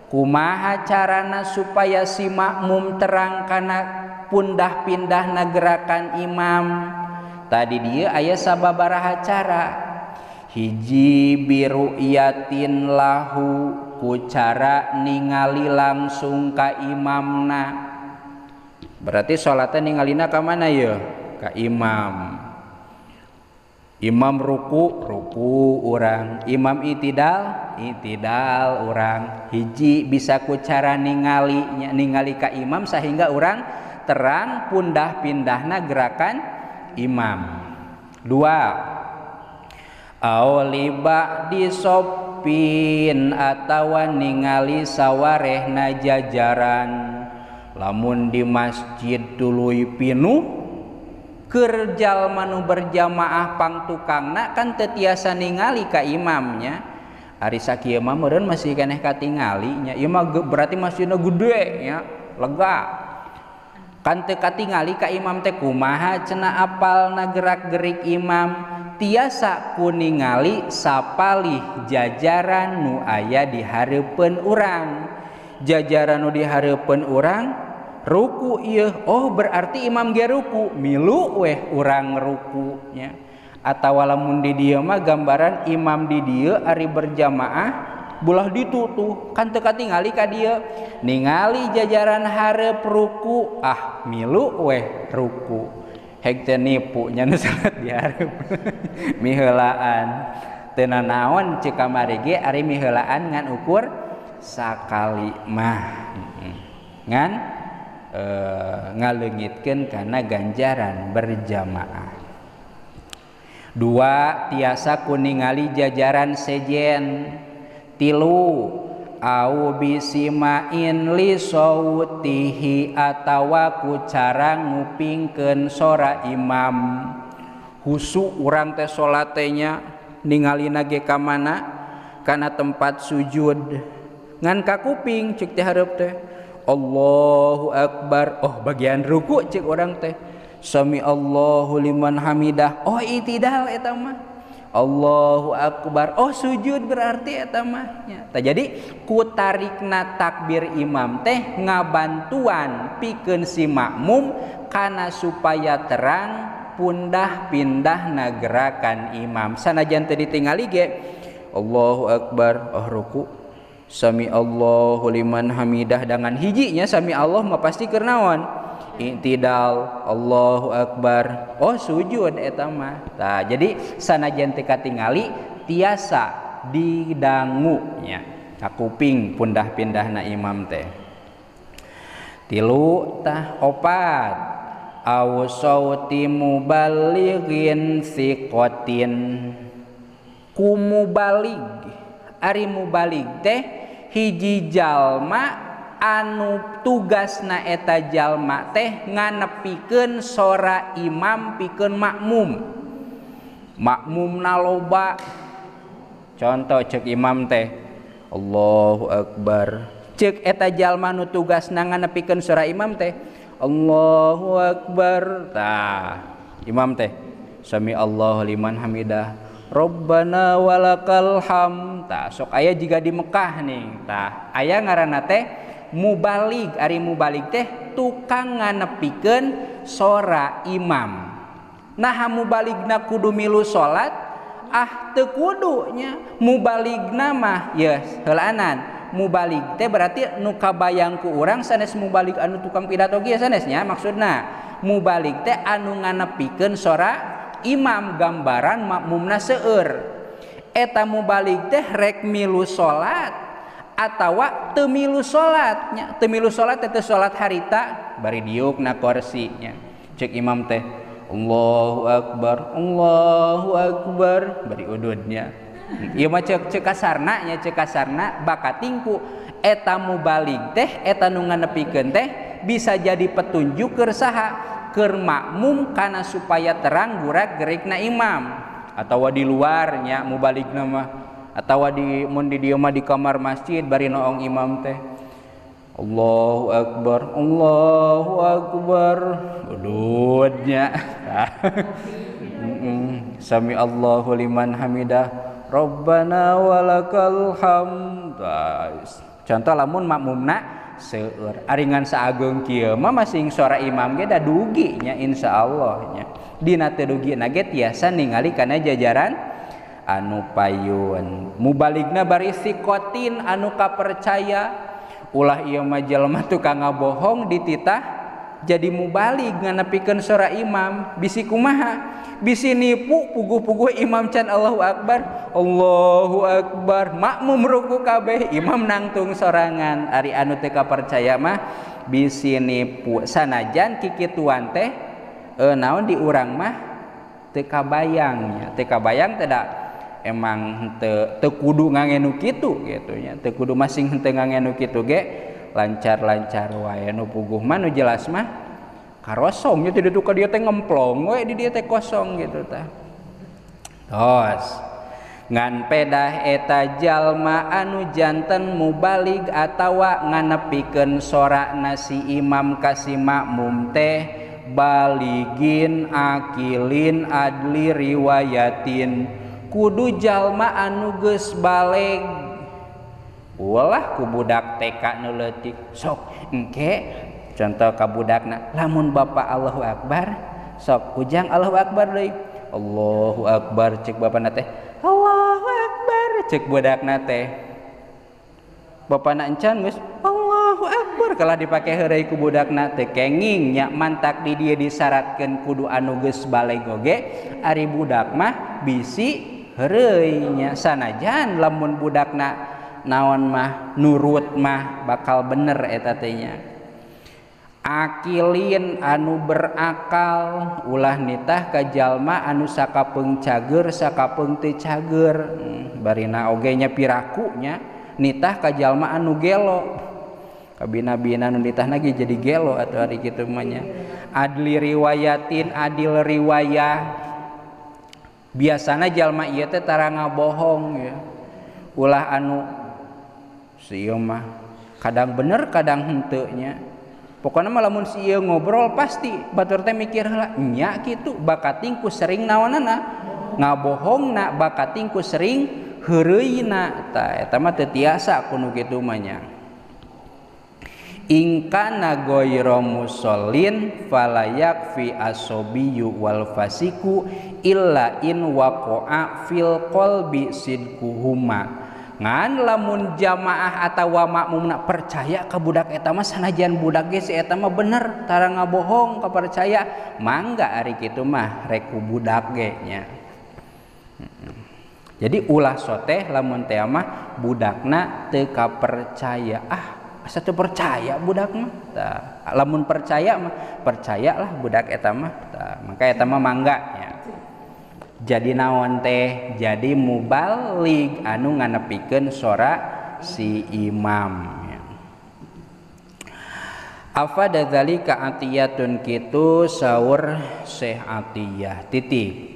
kumaha carana supaya si makmum terang kana pundah-pindah gerakan imam. Tadi dia aya sababaraha cara. Hiji biru'yatin lahu, ku cara ningali langsung ka imamna. Berarti salatnya ningalina ka mana ya? Ka imam. Imam ruku urang, imam itidal urang. Hiji bisa ku cara ningali ka imam sehingga urang terang pundah-pindahna gerakan imam. Dua, auliba disopin atawa ningali sawarehna jajaran. Lamun di masjid tuluy pinuh keur jalma nu berjamaah pangtukangna kan teu tiasa ningali ka imamnya. Ari sakieu mah meureun masih keneh katingali nya. Ieu mah berarti masjidna gede nya, lega. Kan teu katingali ka imam teh kumaha cenah apalna gerak-gerik imam. Tiasa ku ningali sapalih jajaran nu aya di hareupeun urang. Jajaran nu di hareupeun urang ruku ieu, oh berarti imam ge ruku, milu weh urang ruku nya. Atawa lamun di dieu mah gambaran imam di dieu ari berjamaah bulah ditu tuh kan teu katingali ka dieu, ningali jajaran hareup ruku, ah milu weh ruku. Heg teu nipu nya nu salat di hareup miheulaan teu nanaon ceuk kamari ge ari miheulaan ngan ukur sakali mah ngan ngaleungitkeun kana ganjaran berjamaah. Dua, tiasa ku ningali jajaran sejen. Tilu, au bisimain li sautihi atawa ku cara ngupingkeun sora imam. Husu urang teh salat teh nya ningalina ge ka mana? Kana tempat sujud. Ngan ka kuping ceuk teh hareup teh Allahu Akbar, oh bagian ruku cek orang teh Sami Allahu liman hamidah, oh itidal eta mah Allahu Akbar, oh sujud berarti eta mah nya. Jadi ku tarikna takbir imam teh ngabantuan pikeun si makmum kana supaya terang pundah pindahna gerakan imam. Sanajan teu ditingali ge Allahu Akbar, oh ruku Sami Allahu liman hamidah dengan hijinya Sami Allah mah pasti keur naon? I'tidal, Allahu Akbar, oh sujud eta mah. Tah jadi sanajan teu katingali tiasa didangu nya ka kuping pundah-pindahna imam teh. Tilu tah opat au sauti mubalighin siqatin, kumubalig ari mubalig teh hiji jalma anu tugasna eta jalma teh nganepikeun sora imam pikeun makmum. Makmumna loba, contoh ceuk imam teh Allahu Akbar, ceuk eta jalma nu tugasna nganepikeun sora imam teh Allahu Akbar, tah imam teh Sami Allahu liman hamidah Rabbana walakal hamd. Tah sok aya jiga di Mekah nih. Tah aya ngaranna teh mubalig. Ari mubalig teh tukang nganepikeun sora imam. Nah mubaligna kudu milu salat, ah teu kudu nya. Mubaligna mah ya heulaanan. Mubalig teh berarti nu kabayang ku urang sanes mubalig anu tukang pidato ge sanesnya maksudna. Mubalig teh anu nganepikeun sora imam gambaran makmumna seueur. Eta mubalig teh rek milu salat atawa teu milu salat nya. Teu milu salat teh salat harita bari diukna kursi nya. Ceuk imam teh Allahu Akbar bari ududnya. Ieu mah ceuk kasarna nya, ceuk kasarna bakatingku eta mubalig teh eta nu nganepikeun teh bisa jadi petunjuk keur saha? Keur makmum kana supaya terang gurak gerikna imam, atawa di luarnya mubaligna mah, atawa di mun di dieu mah di kamar masjid bari noong imam teh Allahu Akbar ududnya Sami Allahu liman hamidah Rabbana walakal hamd. contoh lamun makmumna seueur aringan saageung kieu mah masing suara imam ge da dugi nya insyaallah nya dina teu dugina ge tiasa ningali kana jajaran anu payun mubaligna bari siqotin anu kapercaya ulah ieu mah jelema tukang ngabohong dititah jadi mubalig nganepikeun suara imam bisi kumaha bisi nipu puguh-puguh imam can Allahu Akbar makmum ruku kabeh imam nangtung sorangan ari anu teu kapercaya mah bisi nipu sanajan kikituan teh naon di urang mah teu kabayang teh da emang teu kudu ngangenu kitu gitu nya teu kudu masing henteu ngangenu kitu ge lancar-lancar wae nu puguh mah nu jelas mah karosong nya teu ka dieu teh ngemplong we di dieu teh kosong gitu tah. Tos ngan pedah eta jalma anu janten mubalig atawa nganepikeun sorakna si imam ka si makmum teh baligin akilin adli riwayatin kudu jalma anu geus baleg ulah ku budak TK nu leutik sok engke contoh ka budakna lamun bapak Allahu Akbar sok ujang Allahu Akbar deui Allahu Akbar cek bapana teh Allahu Akbar cek budakna teh bapana encan geus Allahu Akbar kalah dipake heureuy ku budakna teh kenging nya mantak di dieu disyaratkeun kudu anu geus baleg oge ari budak mah bisi heureuy nya sanajan lamun budakna naon mah nurut mah bakal bener eta teh nya akilin anu berakal ulah nitah ka jalma anu sakapeung cager sakapeung teu cager barina oge nya piraku nya nitah ka jalma anu gelo kabina-bina anu nitahna ge jadi gelo atuh ari kitu mah nya adli riwayatin adil riwayah biasana jalma ieu teh tara ngabohong ya ulah anu si ieu mah kadang bener kadang henteu nya pokona mah lamun si ieu ngobrol pasti batur teh mikir heula nya kitu bakating ku sering naonana ngabohongna bakating ku sering heureuina tah eta mah teu tiasa kudu kitu mah nya ingkana ghairu musallin falayak fi asobiyyu wal fasiku illa in waqa'a fil qalbi sidquhuma ngan lamun jamaah atawa makmumna percaya ka budak eta mah sanajan budak ge si eta mah bener tara ngabohong kapercaya mangga ari kitu mah rek ku budak ge nya jadi ulah soteh lamun teh mah budakna teu kapercaya asa teu percaya budak mah tah lamun percaya mah percayalah budak eta mah tah maka eta mah mangga nya jadi naon teh jadi mubalig anu nganepikeun sora si imam afada zalika atiyatun kitu saur Syekh Atiyah titik